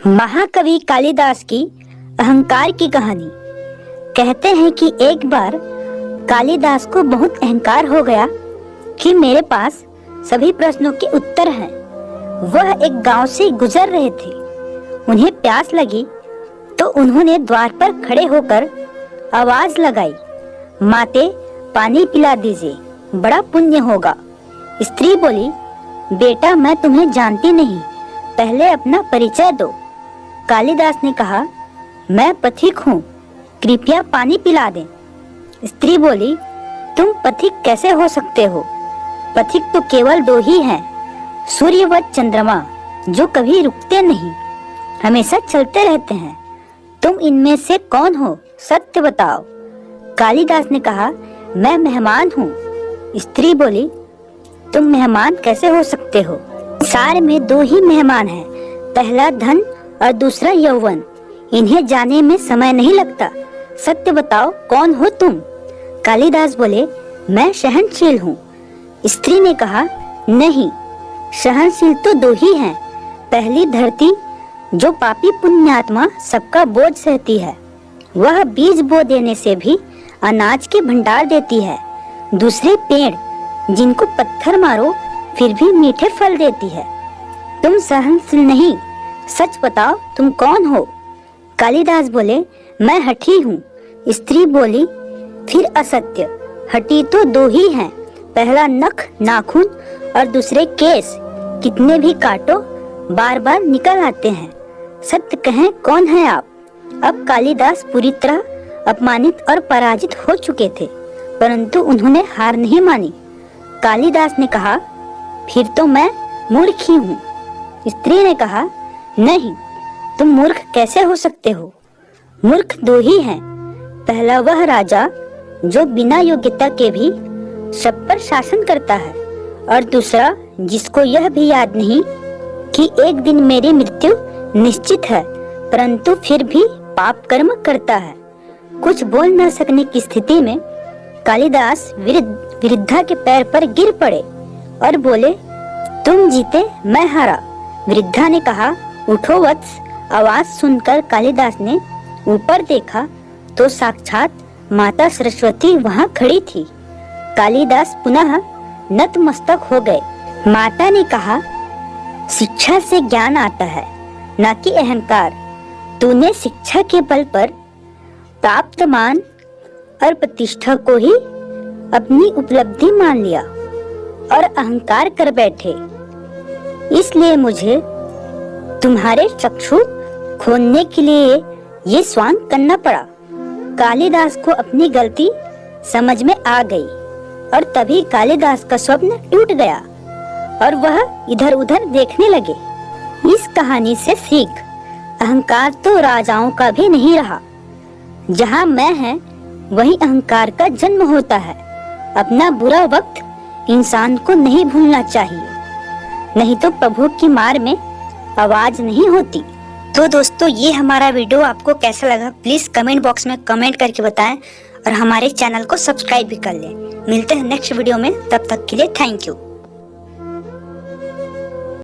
महाकवि कालिदास की अहंकार की कहानी। कहते हैं कि एक बार कालिदास को बहुत अहंकार हो गया कि मेरे पास सभी प्रश्नों के उत्तर हैं। वह एक गांव से गुजर रहे थे। उन्हें प्यास लगी तो उन्होंने द्वार पर खड़े होकर आवाज लगाई, माते पानी पिला दीजिए, बड़ा पुण्य होगा। स्त्री बोली, बेटा मैं तुम्हें जानती नहीं, पहले अपना परिचय दो। कालिदास ने कहा, मैं पथिक हूँ, कृपया पानी पिला दें। स्त्री बोली, तुम पथिक कैसे हो सकते हो? पथिक तो केवल दो ही हैं, सूर्य व चंद्रमा, जो कभी रुकते नहीं, हमेशा चलते रहते हैं। तुम इनमें से कौन हो, सत्य बताओ। कालिदास ने कहा, मैं मेहमान हूँ। स्त्री बोली, तुम मेहमान कैसे हो सकते हो? संसार में दो ही मेहमान हैं, पहला धन और दूसरा यौवन। इन्हें जाने में समय नहीं लगता। सत्य बताओ, कौन हो तुम? कालिदास बोले, मैं सहनशील हूँ। स्त्री ने कहा, नहीं, सहनशील तो दो ही हैं। पहली धरती, जो पापी पुण्यात्मा सबका बोझ सहती है, वह बीज बो देने से भी अनाज के भंडार देती है। दूसरे पेड़, जिनको पत्थर मारो फिर भी मीठे फल देती है। तुम सहनशील नहीं, सच बताओ तुम कौन हो? कालिदास बोले, मैं हठी हूँ। स्त्री बोली, फिर असत्य, हठी तो दो ही हैं, पहला नख नाखून और दूसरे केस, कितने भी काटो बार बार निकल आते हैं। सत्य कहें, कौन है आप? अब कालिदास पूरी तरह अपमानित और पराजित हो चुके थे, परंतु उन्होंने हार नहीं मानी। कालिदास ने कहा, फिर तो मैं मूर्ख ही हूँ। स्त्री ने कहा, नहीं, तुम मूर्ख कैसे हो सकते हो? मूर्ख दो ही हैं, पहला वह राजा जो बिना योग्यता के भी सब पर शासन करता है, और दूसरा जिसको यह भी याद नहीं कि एक दिन मेरी मृत्यु निश्चित है, परंतु फिर भी पाप कर्म करता है। कुछ बोल न सकने की स्थिति में कालिदास वृद्धा के पैर पर गिर पड़े और बोले, तुम जीते, मैं हारा। वृद्धा ने कहा, उठो वत्स। आवाज सुनकर कालिदास ने ऊपर देखा तो साक्षात माता सरस्वती वहां खड़ी थी। कालिदास पुनः नतमस्तक हो गए। माता ने कहा, शिक्षा से ज्ञान आता है, न कि अहंकार। तूने शिक्षा के बल पर प्राप्त मान और प्रतिष्ठा को ही अपनी उपलब्धि मान लिया और अहंकार कर बैठे, इसलिए मुझे तुम्हारे चक्षु खोलने के लिए ये स्वांग करना पड़ा। कालिदास को अपनी गलती समझ में आ गई और तभी कालिदास का स्वप्न टूट गया और वह इधर उधर देखने लगे। इस कहानी से सीख, अहंकार तो राजाओं का भी नहीं रहा। जहाँ मैं है वहीं अहंकार का जन्म होता है। अपना बुरा वक्त इंसान को नहीं भूलना चाहिए, नहीं तो प्रभु की मार में आवाज नहीं होती। तो दोस्तों, ये हमारा वीडियो आपको कैसा लगा प्लीज कमेंट बॉक्स में कमेंट करके बताएं और हमारे चैनल को सब्सक्राइब भी कर लें। मिलते हैं नेक्स्ट वीडियो में, तब तक के लिए थैंक यू।